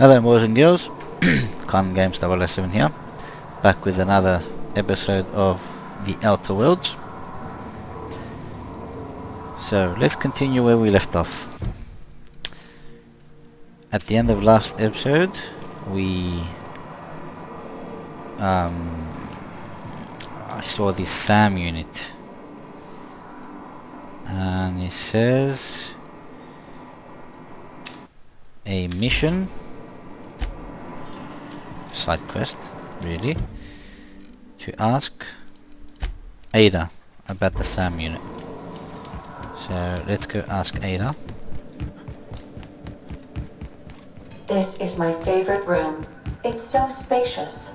Hello boys and girls, ConGames007 here, back with another episode of the Outer Worlds. So let's continue where we left off. At the end of last episode, I saw this SAM unit, and it says a mission, side quest really, to ask Ada about the SAM unit. So let's go ask Ada. This is my favorite room. It's so spacious.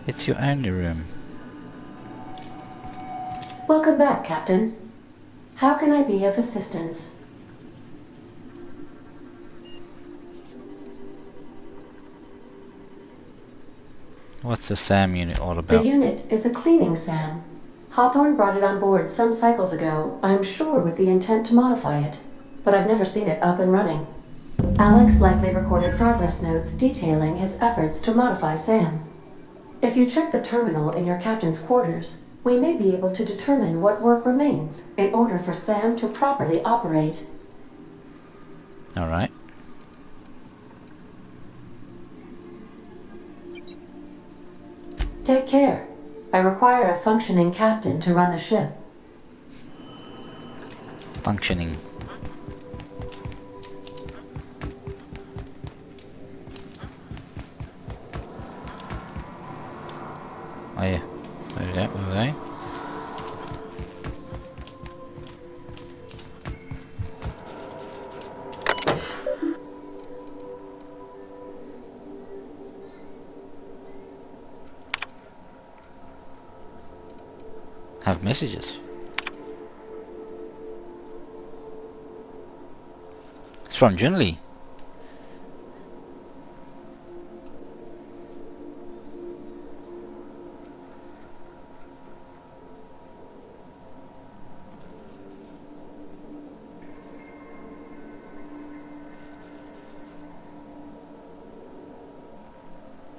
It's your only room. Welcome back, Captain. How can I be of assistance? What's the SAM unit all about? The unit is a cleaning SAM. Hawthorne brought it on board some cycles ago, I'm sure with the intent to modify it. But I've never seen it up and running. Alex likely recorded progress notes detailing his efforts to modify SAM. If you check the terminal in your captain's quarters, we may be able to determine what work remains in order for SAM to properly operate. Alright. Take care. I require a functioning captain to run the ship. Functioning. Oh yeah, where we go, where we going? Have messages. It's from Junli.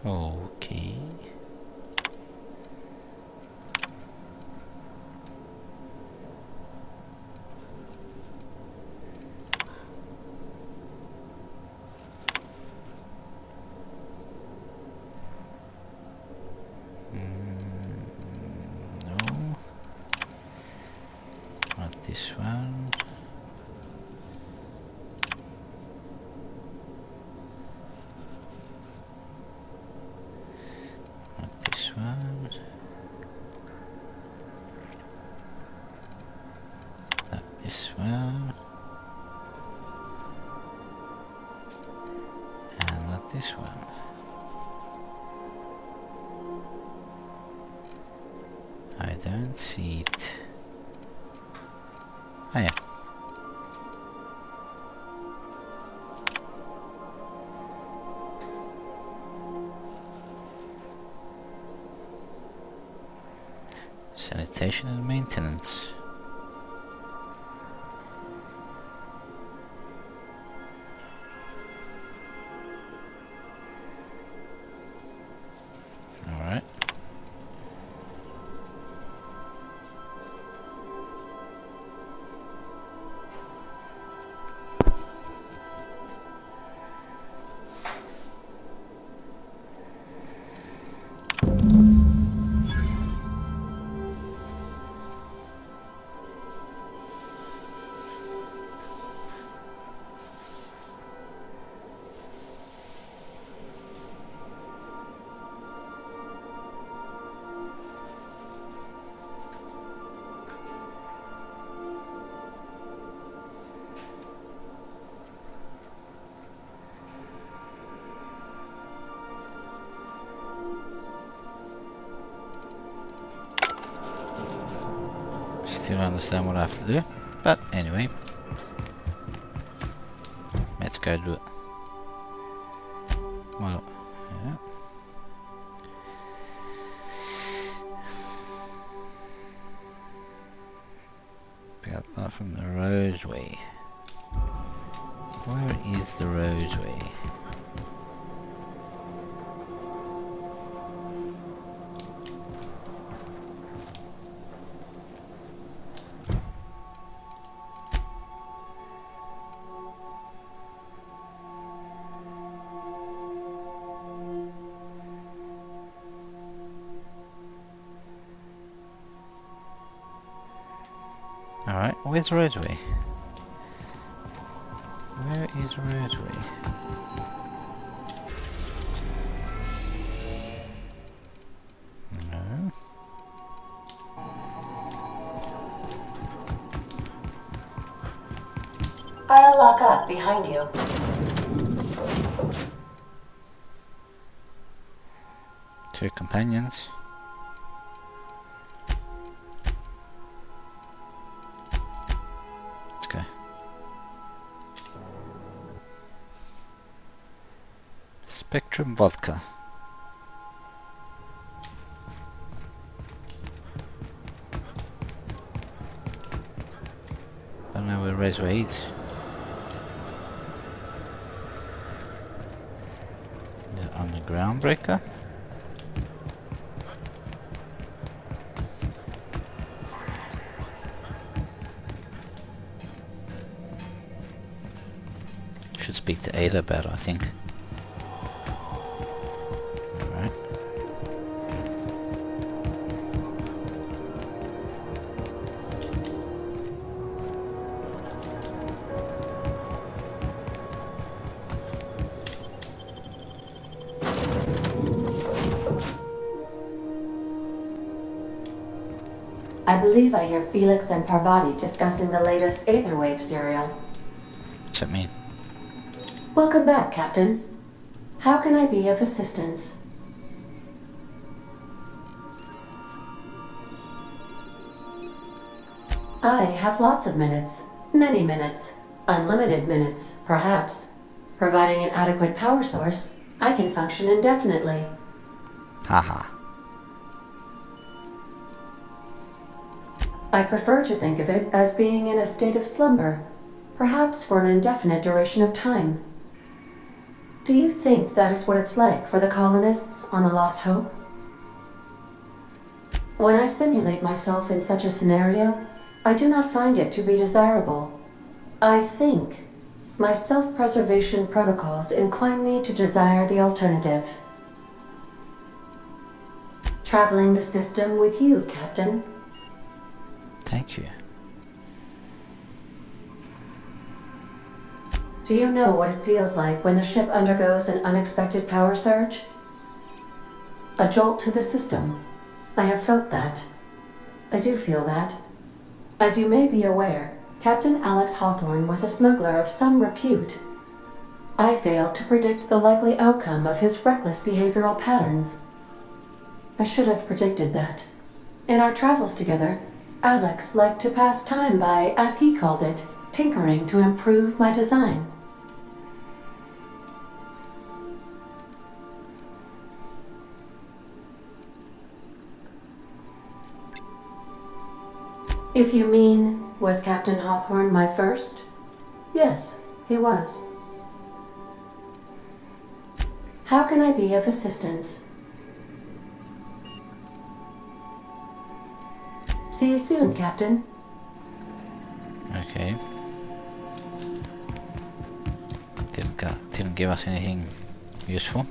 Okay. No. Not this one. Not this one. Not this one. And not this one. I don't see it. Oh yeah. Sanitation and maintenance. Alright. Still don't understand what I have to do, but anyway, let's go do it. Well, yeah. Pick up that from the Roseway. Where is the Roseway? Alright, where's Roseway? Where is Roseway? No. I'll lock up behind you. Two companions. Let's go. Spectrum vodka. I don't know where Roseway is. Is it on the groundbreaker? Should speak to Ada about it, I think. Alright. I believe I hear Felix and Parvati discussing the latest Aetherwave serial. What's that mean? Welcome back, Captain. How can I be of assistance? I have lots of minutes. Many minutes. Unlimited minutes, perhaps. Providing an adequate power source, I can function indefinitely. Haha. I prefer to think of it as being in a state of slumber, perhaps for an indefinite duration of time. Do you think that is what it's like for the colonists on the Lost Hope? When I simulate myself in such a scenario, I do not find it to be desirable. I think my self-preservation protocols incline me to desire the alternative. Traveling the system with you, Captain. Thank you. Do you know what it feels like when the ship undergoes an unexpected power surge? A jolt to the system. I have felt that. I do feel that. As you may be aware, Captain Alex Hawthorne was a smuggler of some repute. I failed to predict the likely outcome of his reckless behavioral patterns. I should have predicted that. In our travels together, Alex liked to pass time by, as he called it, tinkering to improve my design. If you mean, was Captain Hawthorne my first? Yes, he was. How can I be of assistance? See you soon, Captain. Okay. Didn't give us anything useful.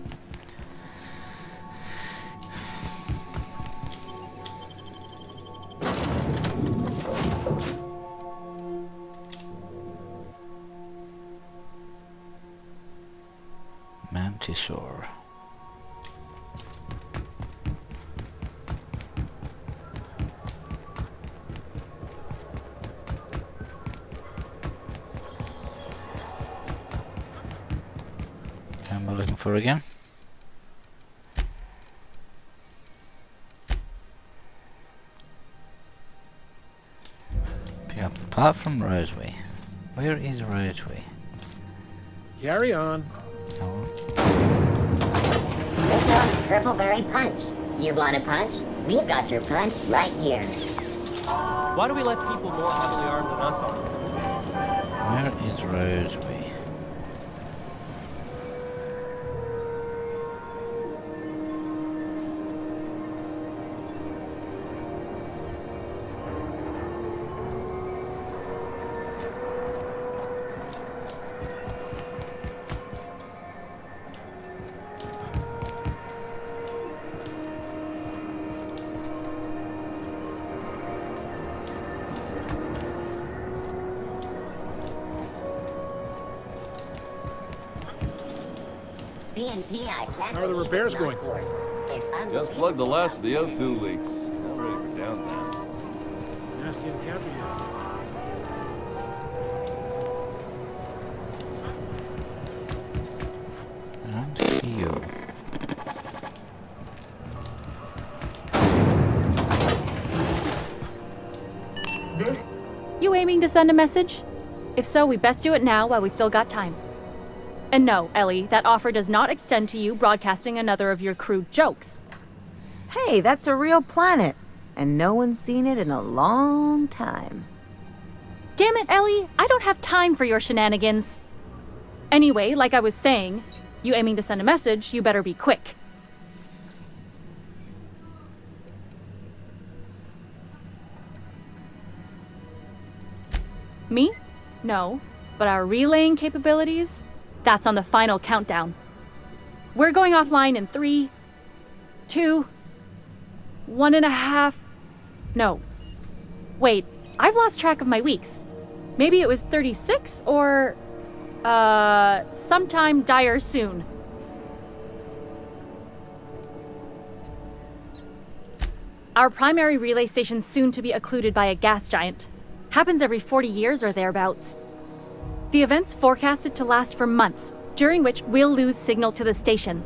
Mantisaur. Am I looking for again? Pick up the part from Roseway. Where is Roseway? Carry on. Oh. This one's Purpleberry Punch. You want a punch? We've got your punch right here. Why do we let people more heavily armed than us are? Where is Roseway? TNT I How are the repairs going? Just plugged the last of the O2 leaks. Now ready for downtime. Nasty encounter yet? And you. You aiming to send a message? If so, we best do it now while we still got time. And no, Ellie, that offer does not extend to you broadcasting another of your crude jokes. Hey, that's a real planet, and no one's seen it in a long time. Damn it, Ellie, I don't have time for your shenanigans. Anyway, like I was saying, you aiming to send a message, you better be quick. Me? No. But our relaying capabilities? That's on the final countdown. We're going offline in 3, 2, 1.5... No. Wait, I've lost track of my weeks. Maybe it was 36 or... sometime dire soon. Our primary relay station's soon to be occluded by a gas giant. Happens every 40 years or thereabouts. The event's forecasted to last for months, during which we'll lose signal to the station.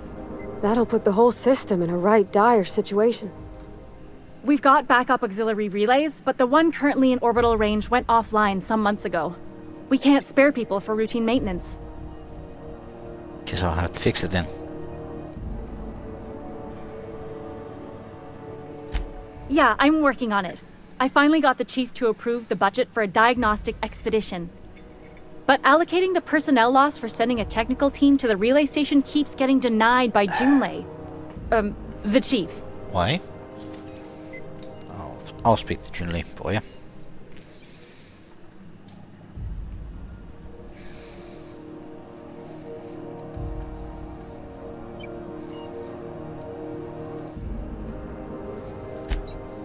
That'll put the whole system in a right dire situation. We've got backup auxiliary relays, but the one currently in orbital range went offline some months ago. We can't spare people for routine maintenance. Guess I'll have to fix it then. Yeah, I'm working on it. I finally got the chief to approve the budget for a diagnostic expedition. But allocating the personnel loss for sending a technical team to the relay station keeps getting denied by Junlei. The chief. Why? I'll speak to Junlei for you.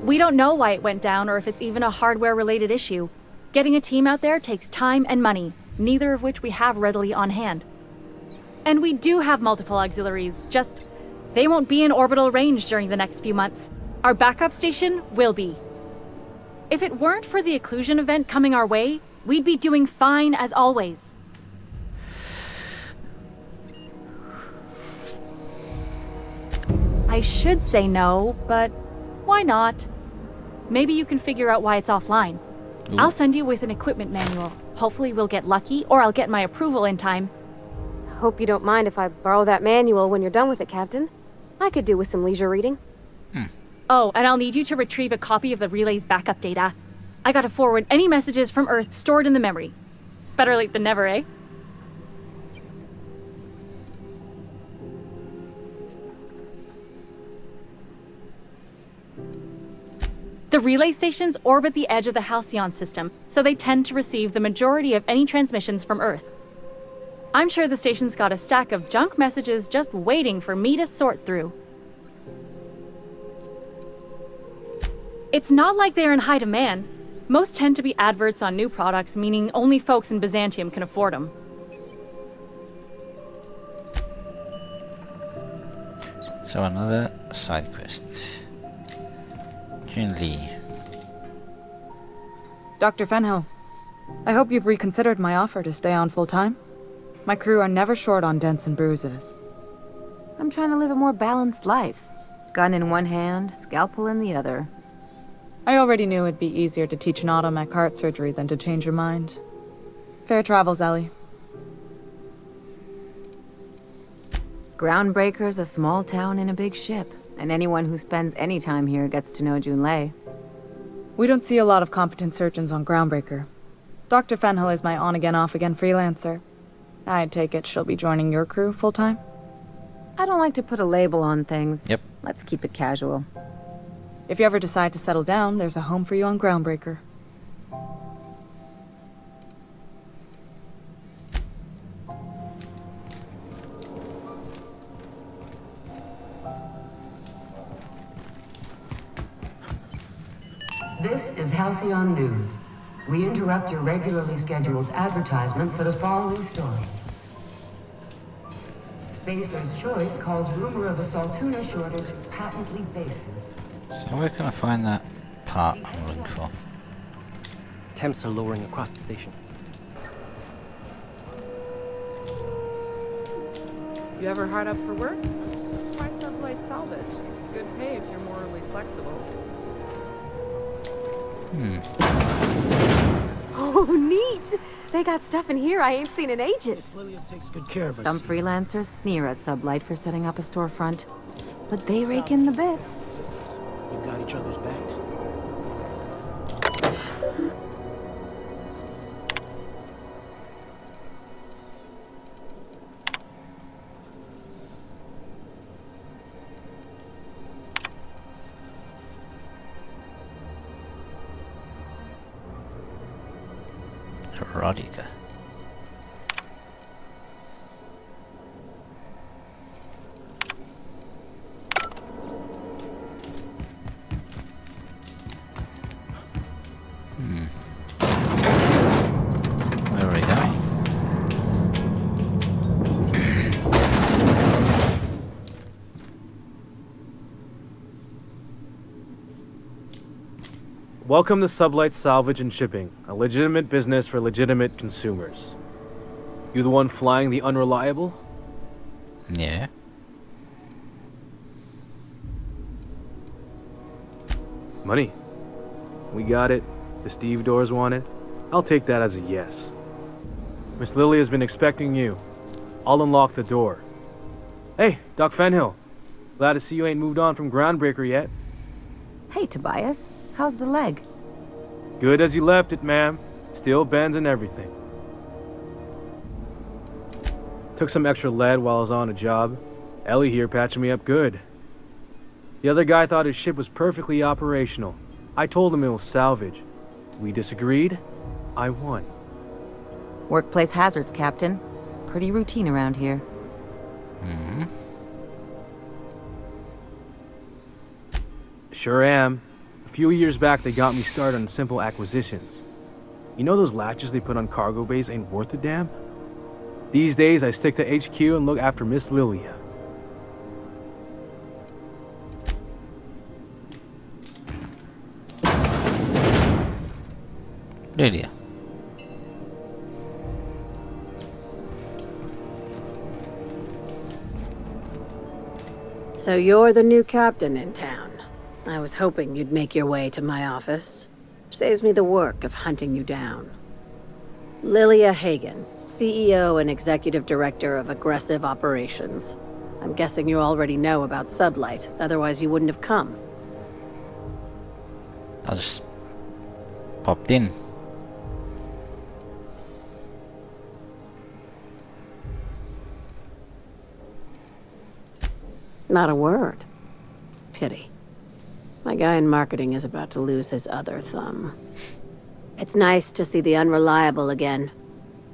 We don't know why it went down or if it's even a hardware-related issue. Getting a team out there takes time and money, neither of which we have readily on hand. And we do have multiple auxiliaries, just they won't be in orbital range during the next few months. Our backup station will be. If it weren't for the occlusion event coming our way, we'd be doing fine as always. I should say no, but why not? Maybe you can figure out why it's offline. Ooh. I'll send you with an equipment manual. Hopefully we'll get lucky, or I'll get my approval in time. Hope you don't mind if I borrow that manual when you're done with it, Captain. I could do with some leisure reading. Oh, and I'll need you to retrieve a copy of the relay's backup data. I gotta forward any messages from Earth stored in the memory. Better late than never, eh? The relay stations orbit the edge of the Halcyon system, so they tend to receive the majority of any transmissions from Earth. I'm sure the station's got a stack of junk messages just waiting for me to sort through. It's not like they're in high demand. Most tend to be adverts on new products, meaning only folks in Byzantium can afford them. So another side quest. Junlei. Dr. Fenhill, I hope you've reconsidered my offer to stay on full-time. My crew are never short on dents and bruises. I'm trying to live a more balanced life. Gun in one hand, scalpel in the other. I already knew it'd be easier to teach an automech heart surgery than to change your mind. Fair travels, Ellie. Groundbreaker's a small town in a big ship, and anyone who spends any time here gets to know Junlei. We don't see a lot of competent surgeons on Groundbreaker. Dr. Fenhill is my on-again, off-again freelancer. I take it she'll be joining your crew full-time? I don't like to put a label on things. Yep. Let's keep it casual. If you ever decide to settle down, there's a home for you on Groundbreaker. This is Halcyon News. We interrupt your regularly scheduled advertisement for the following story. Baser's choice calls rumor of a Saltuna shortage patently baseless. So where can I find that part I'm looking for? Temps are lowering across the station. You ever hard up for work? Try Sublight Salvage. Good pay if you're morally flexible. Oh, neat! They got stuff in here I ain't seen in ages. Lillian takes good care of us. Some freelancers sneer at Sublight for setting up a storefront, but they rake in the bits. We've got each other's backs. Erotica. Where are we going? Welcome to Sublight Salvage and Shipping, a legitimate business for legitimate consumers. You the one flying the unreliable? Yeah. Money. We got it. The Steve Doors want it. I'll take that as a yes. Miss Lily has been expecting you. I'll unlock the door. Hey, Doc Fenhill. Glad to see you ain't moved on from Groundbreaker yet. Hey, Tobias. How's the leg? Good as you left it, ma'am. Still bends and everything. Took some extra lead while I was on a job. Ellie here patching me up good. The other guy thought his ship was perfectly operational. I told him it was salvage. We disagreed. I won. Workplace hazards, Captain. Pretty routine around here. Sure am. A few years back, they got me started on simple acquisitions. You know those latches they put on cargo bays ain't worth a damn? These days, I stick to HQ and look after Miss Lilia. Lilia. So you're the new captain in town. I was hoping you'd make your way to my office. Saves me the work of hunting you down. Lilia Hagen, CEO and Executive Director of Aggressive Operations. I'm guessing you already know about Sublight, otherwise you wouldn't have come. I just popped in. Not a word. Pity. My guy in marketing is about to lose his other thumb. It's nice to see the Unreliable again.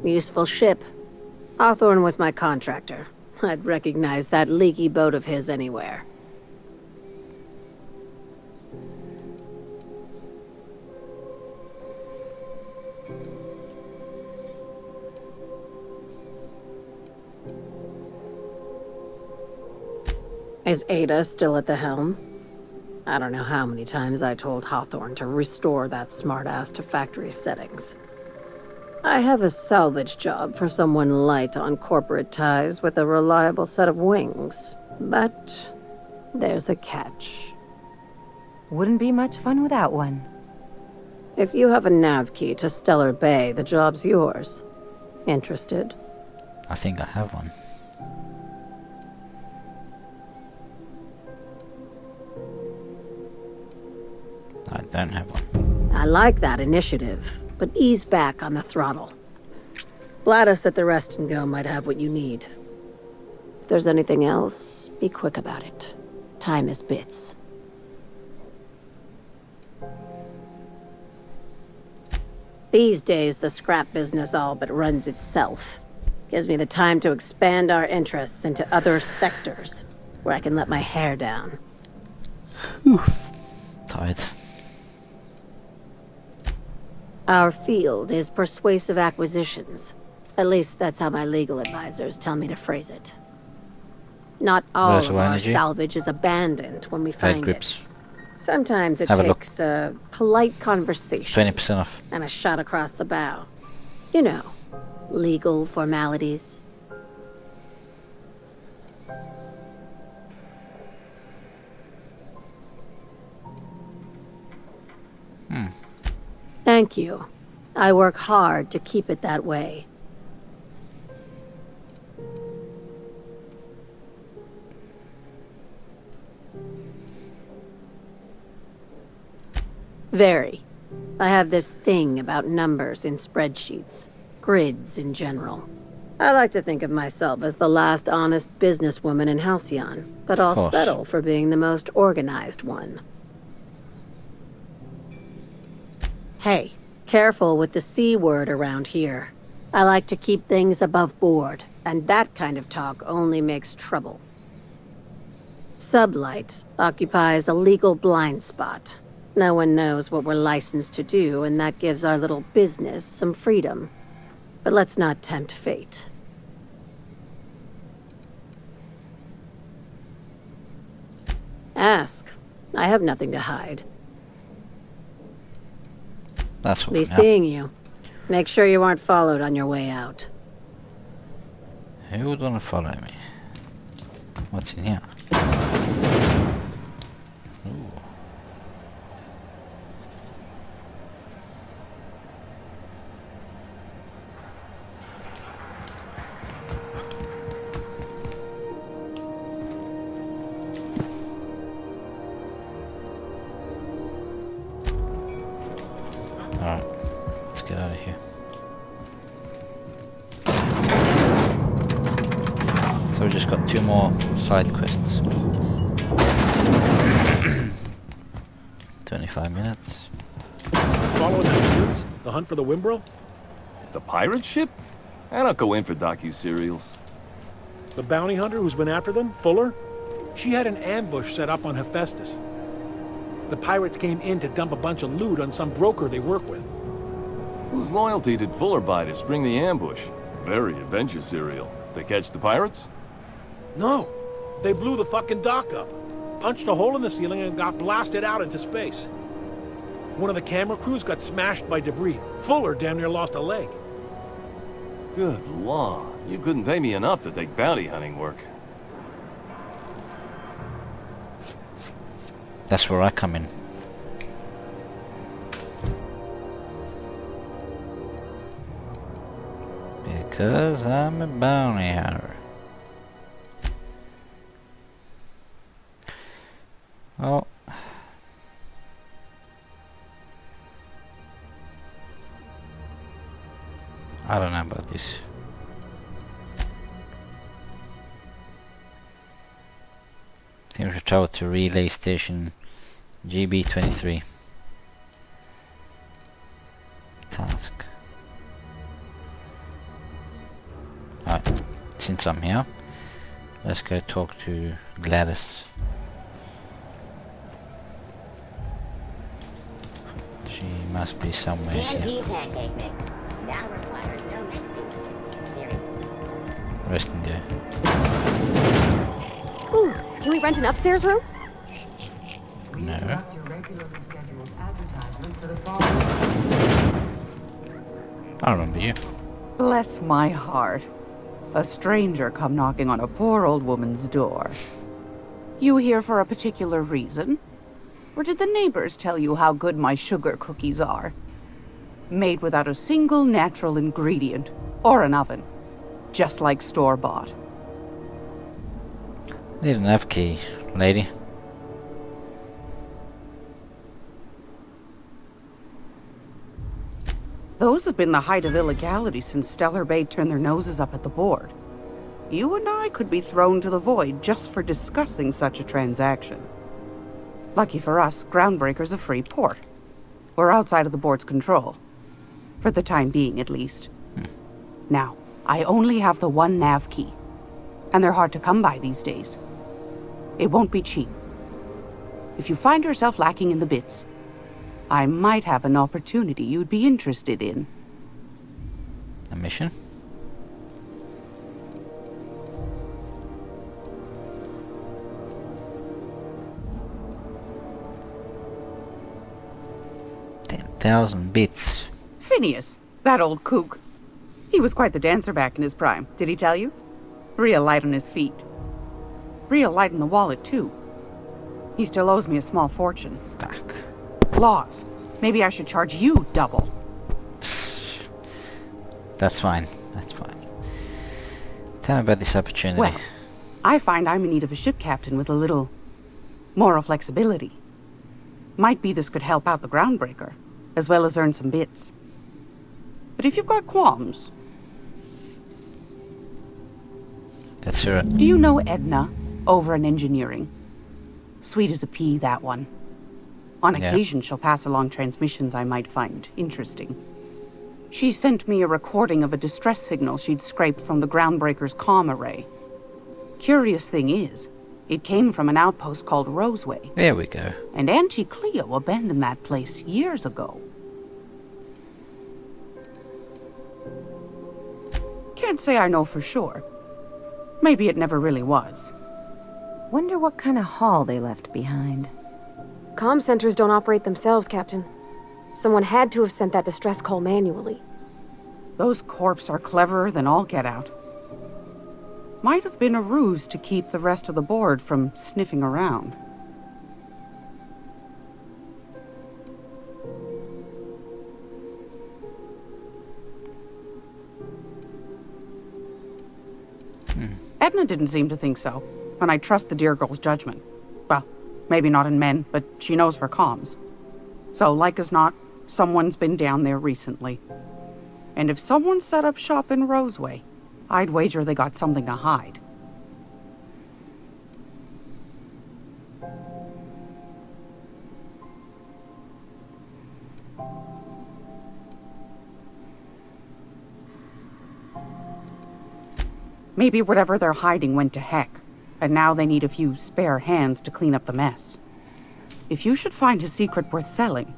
Useful ship. Hawthorne was my contractor. I'd recognize that leaky boat of his anywhere. Is Ada still at the helm? I don't know how many times I told Hawthorne to restore that smartass to factory settings. I have a salvage job for someone light on corporate ties with a reliable set of wings, but there's a catch. Wouldn't be much fun without one. If you have a nav key to Stellar Bay, the job's yours. Interested? I think I have one. I don't have one. I like that initiative, but ease back on the throttle. Gladys at the Rest and Go might have what you need. If there's anything else, be quick about it. Time is bits. These days, the scrap business all but runs itself. Gives me the time to expand our interests into other sectors, where I can let my hair down. Tired. Our field is persuasive acquisitions. At least that's how my legal advisors tell me to phrase it. Not all of our RazorwireEnergy. salvage is abandoned when we Red find it. grips. Sometimes it Have a look. takes a polite conversation 20% off. and a shot across the bow. You know, legal formalities. Thank you. I work hard to keep it that way. Very. I have this thing about numbers in spreadsheets, grids in general. I like to think of myself as the last honest businesswoman in Halcyon, but I'll course. settle for being the most organized one. Hey, careful with the C word around here. I like to keep things above board, and that kind of talk only makes trouble. Sublight occupies a legal blind spot. No one knows what we're licensed to do, and that gives our little business some freedom. But let's not tempt fate. Ask. I have nothing to hide. That's what Be for now. seeing you. Make sure you aren't followed on your way out. Who would want to follow me? What's in here? Ooh. Alright, let's get out of here. So we just got 2 more side quests. 25 minutes. Following that series? The hunt for the Wimbrel? The pirate ship? I don't go in for docu-serials. The bounty hunter who's been after them, Fuller? She had an ambush set up on Hephaestus. The pirates came in to dump a bunch of loot on some broker they work with. Whose loyalty did Fuller buy to spring the ambush? Very adventure serial. They catch the pirates? No. They blew the fucking dock up, punched a hole in the ceiling and got blasted out into space. One of the camera crews got smashed by debris. Fuller damn near lost a leg. Good law. You couldn't pay me enough to take bounty hunting work. That's where I come in. Because I'm a bounty hunter. Oh. I don't know about this. I think we should travel to relay station GB23. Task. Alright, since I'm here, let's go talk to Gladys. She must be somewhere here. CNG pancake mix. Now requires no mixing. Seriously. Rest and go. Ooh, can we rent an upstairs room? No. I remember you. Bless my heart. A stranger come knocking on a poor old woman's door. You here for a particular reason? Or did the neighbors tell you how good my sugar cookies are? Made without a single natural ingredient, or an oven. Just like store-bought. Need an F key, lady. Those have been the height of illegality since Stellar Bay turned their noses up at the board. You and I could be thrown to the void just for discussing such a transaction. Lucky for us, Groundbreaker's a free port. We're outside of the board's control. For the time being, at least. Now, I only have the one nav key. And they're hard to come by these days. It won't be cheap. If you find yourself lacking in the bits, I might have an opportunity you'd be interested in. A mission? 1,000 bits. Phineas, that old kook. He was quite the dancer back in his prime, did he tell you? Real light on his feet. Real light in the wallet, too. He still owes me a small fortune. Fuck. Laws. Maybe I should charge you double. That's fine. That's fine. Tell me about this opportunity. Well, I find I'm in need of a ship captain with a little moral flexibility. Might be this could help out the groundbreaker, as well as earn some bits. But if you've got qualms... That's her. Do you know Edna, over in engineering? Sweet as a pea, that one. On occasion, she'll pass along transmissions I might find interesting. She sent me a recording of a distress signal she'd scraped from the groundbreaker's comm array. Curious thing is, it came from an outpost called Roseway. There we go. And Auntie Cleo abandoned that place years ago. Can't say I know for sure. Maybe it never really was. Wonder what kind of haul they left behind. Comm centers don't operate themselves, Captain. Someone had to have sent that distress call manually. Those corps are cleverer than all get out. Might have been a ruse to keep the rest of the board from sniffing around. Edna didn't seem to think so, and I trust the dear girl's judgment. Well, maybe not in men, but she knows her comms. So, like as not, someone's been down there recently. And if someone set up shop in Roseway, I'd wager they got something to hide. Maybe whatever they're hiding went to heck, and now they need a few spare hands to clean up the mess. If you should find a secret worth selling,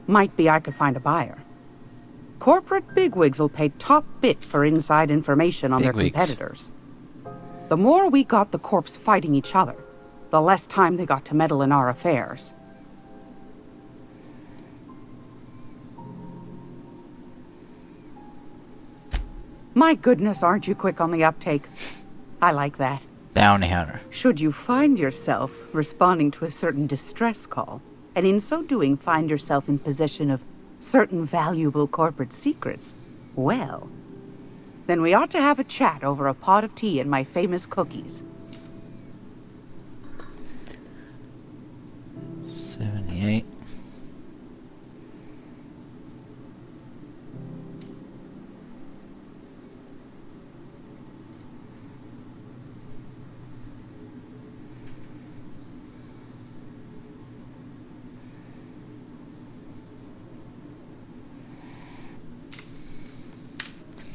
might be I could find a buyer. Corporate bigwigs will pay top bit for inside information on their competitors. The more we got the corps fighting each other, the less time they got to meddle in our affairs. My goodness, aren't you quick on the uptake? I like that. Bounty hunter. Should you find yourself responding to a certain distress call, and in so doing find yourself in possession of certain valuable corporate secrets, well, then we ought to have a chat over a pot of tea and my famous cookies. 78.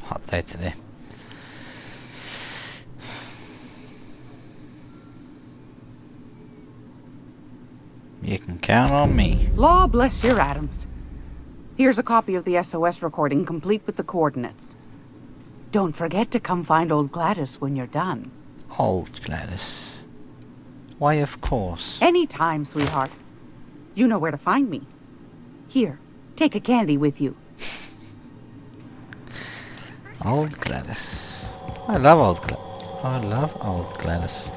Hot day today. You can count on me. Law bless your Adams. Here's a copy of the SOS recording, complete with the coordinates. Don't forget to come find old Gladys when you're done. Old Gladys? Why, of course. Anytime, sweetheart. You know where to find me. Here, take a candy with you. Old Gladys. I love old Gladys. I love old Gladys.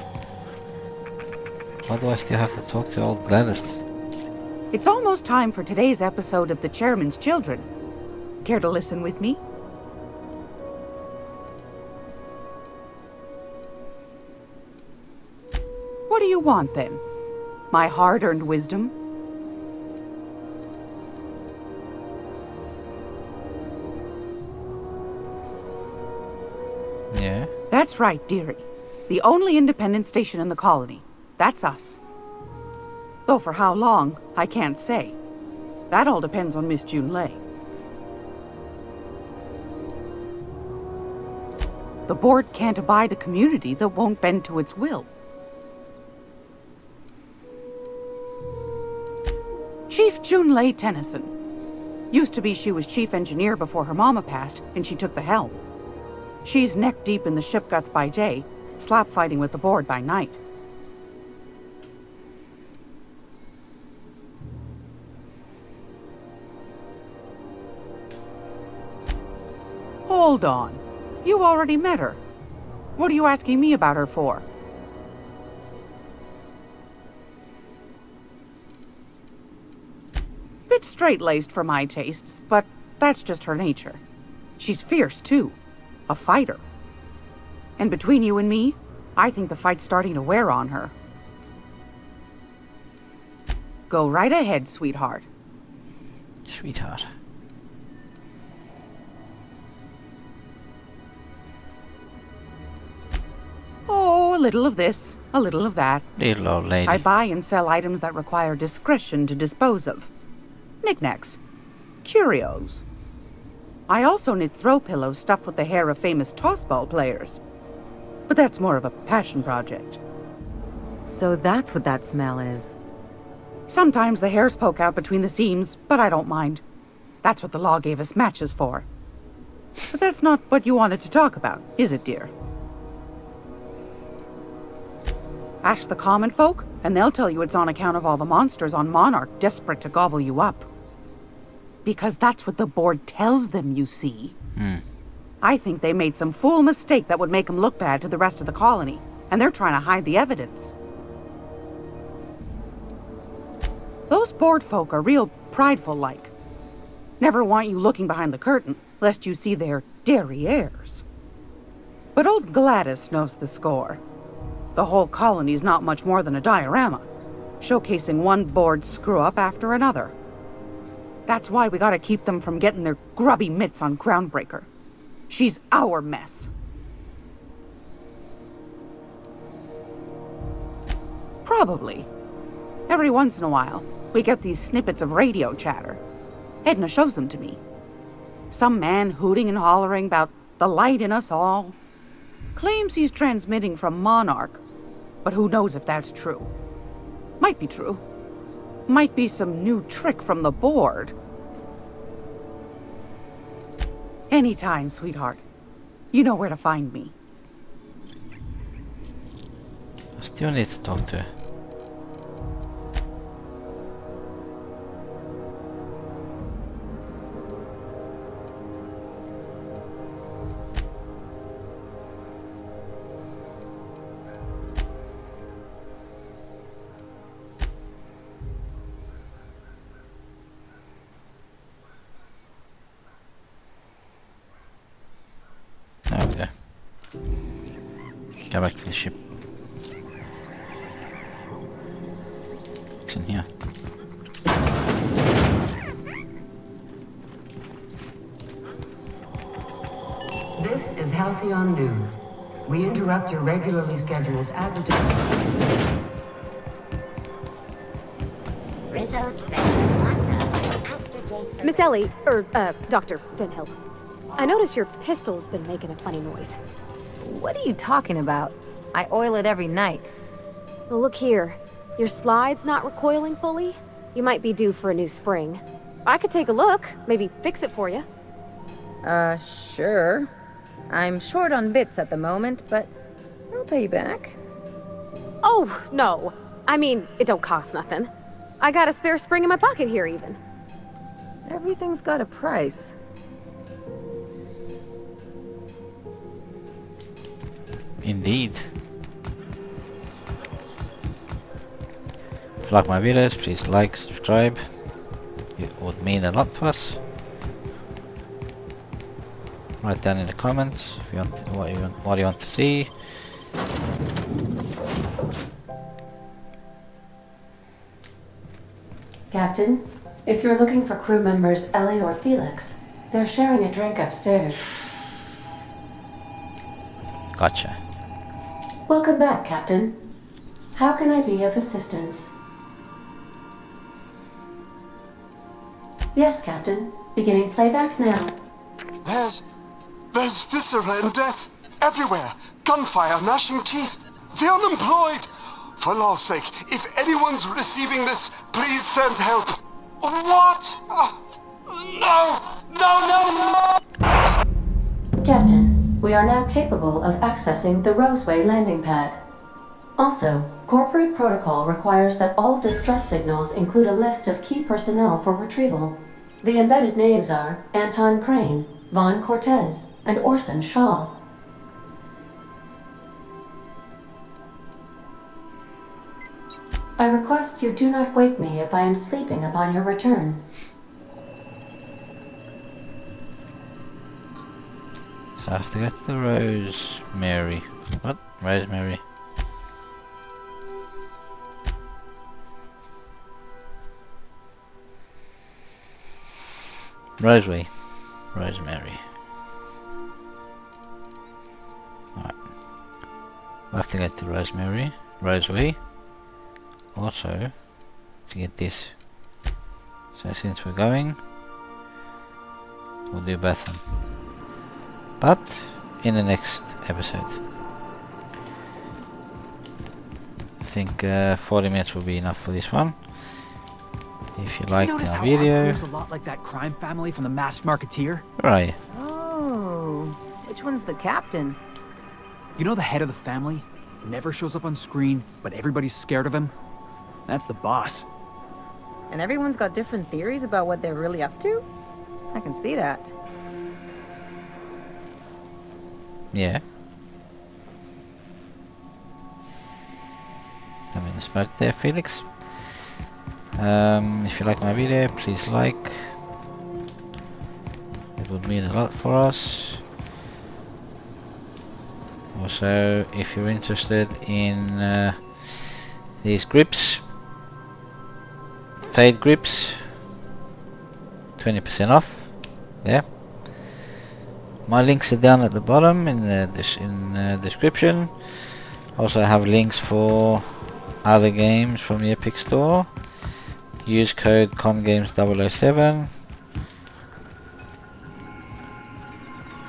Why do I still have to talk to old Gladys? It's almost time for today's episode of The Chairman's Children. Care to listen with me? What do you want, then? My hard-earned wisdom? Yeah? That's right, dearie. The only independent station in the colony. That's us. Though for how long, I can't say. That all depends on Miss June Lay. The board can't abide a community that won't bend to its will. Chief June Lay Tennyson. Used to be she was chief engineer before her mama passed, and she took the helm. She's neck deep in the ship guts by day, slap fighting with the board by night. Hold on. You already met her. What are you asking me about her for? Bit straight-laced for my tastes, but that's just her nature. She's fierce, too. A fighter. And between you and me, I think the fight's starting to wear on her. Go right ahead, sweetheart. Sweetheart. Oh, a little of this, a little of that. Little old lady. I buy and sell items that require discretion to dispose of. Knickknacks. Curios. I also knit throw pillows stuffed with the hair of famous tossball players. But that's more of a passion project. So that's what that smell is. Sometimes the hairs poke out between the seams, but I don't mind. That's what the law gave us matches for. But that's not what you wanted to talk about, is it, dear? Ask the common folk, and they'll tell you it's on account of all the monsters on Monarch desperate to gobble you up. Because that's what the board tells them, you see. I think they made some fool mistake that would make them look bad to the rest of the colony, and they're trying to hide the evidence. Those board folk are real prideful-like. Never want you looking behind the curtain, lest you see their derrieres. But old Gladys knows the score. The whole colony's not much more than a diorama, showcasing one board screw-up after another. That's why we gotta keep them from getting their grubby mitts on Groundbreaker. She's our mess. Probably. Every once in a while, we get these snippets of radio chatter. Edna shows them to me. Some man hooting and hollering about the light in us all. Claims he's transmitting from Monarch, but who knows if that's true. Might be true. Might be some new trick from the board. Anytime, sweetheart. You know where to find me. I still need to talk to her. Okay. Go back to the ship. What's in here? This is Halcyon News. We interrupt your regularly scheduled advertising. Miss Ellie, Dr. Van Hill. I notice your pistol's been making a funny noise. What are you talking about? I oil it every night. Well, look here. Your slide's not recoiling fully? You might be due for a new spring. I could take a look, maybe fix it for you. Sure. I'm short on bits at the moment, but I'll pay you back. Oh, no. I mean, it don't cost nothing. I got a spare spring in my pocket here, even. Everything's got a price. Indeed. If you like my videos, please like, subscribe. It would mean a lot to us. Write down in the comments if you want what you want to see. Captain, if you're looking for crew members Ellie or Felix, they're sharing a drink upstairs. Gotcha. Welcome back, Captain. How can I be of assistance? Yes, Captain. Beginning playback now. There's viscera and death everywhere. Gunfire, gnashing teeth. The unemployed. For law's sake, if anyone's receiving this, please send help. What? No! Captain, we are now capable of accessing the Roseway landing pad. Also, corporate protocol requires that all distress signals include a list of key personnel for retrieval. The embedded names are Anton Crane, Vaughn Cortez, and Orson Shaw. I request you do not wake me if I am sleeping upon your return. So I have to get to the Rosemary. What? Rosemary. Rosemary. Alright. We'll have to get to Roseway. Also, to get this. So since we're going, we'll do both of them. But in the next episode. I think 40 minutes will be enough for this one. If you liked our video, a lot like that crime family from the Masked Marketeer. Right. Oh, which one's the captain? You know the head of the family? Never shows up on screen, but everybody's scared of him? That's the boss. And everyone's got different theories about what they're really up to? I can see that. Yeah. Having a smoke there, Felix. If you like my video, please like. It would mean a lot for us. Also, if you're interested in these grips, fade grips, 20% off there. My links are down at the bottom in the description. Also have links for other games from the Epic Store. Use code ConGames007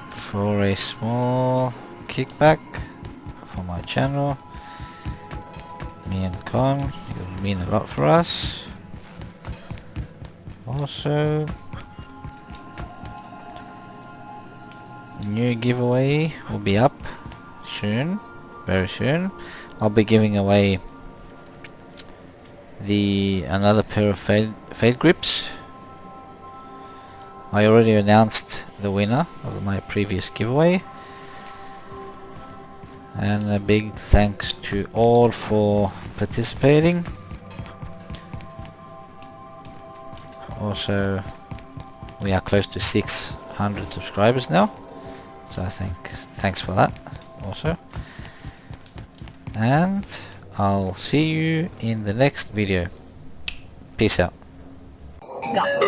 for a small kickback for my channel. Me and Con, it will mean a lot for us. Also, new giveaway will be up soon, very soon. I'll be giving away another pair of fade grips. I already announced the winner of my previous giveaway, and a big thanks to all for participating. Also, we are close to 600 subscribers now, so thanks for that also, and I'll see you in the next video. Peace out. Go.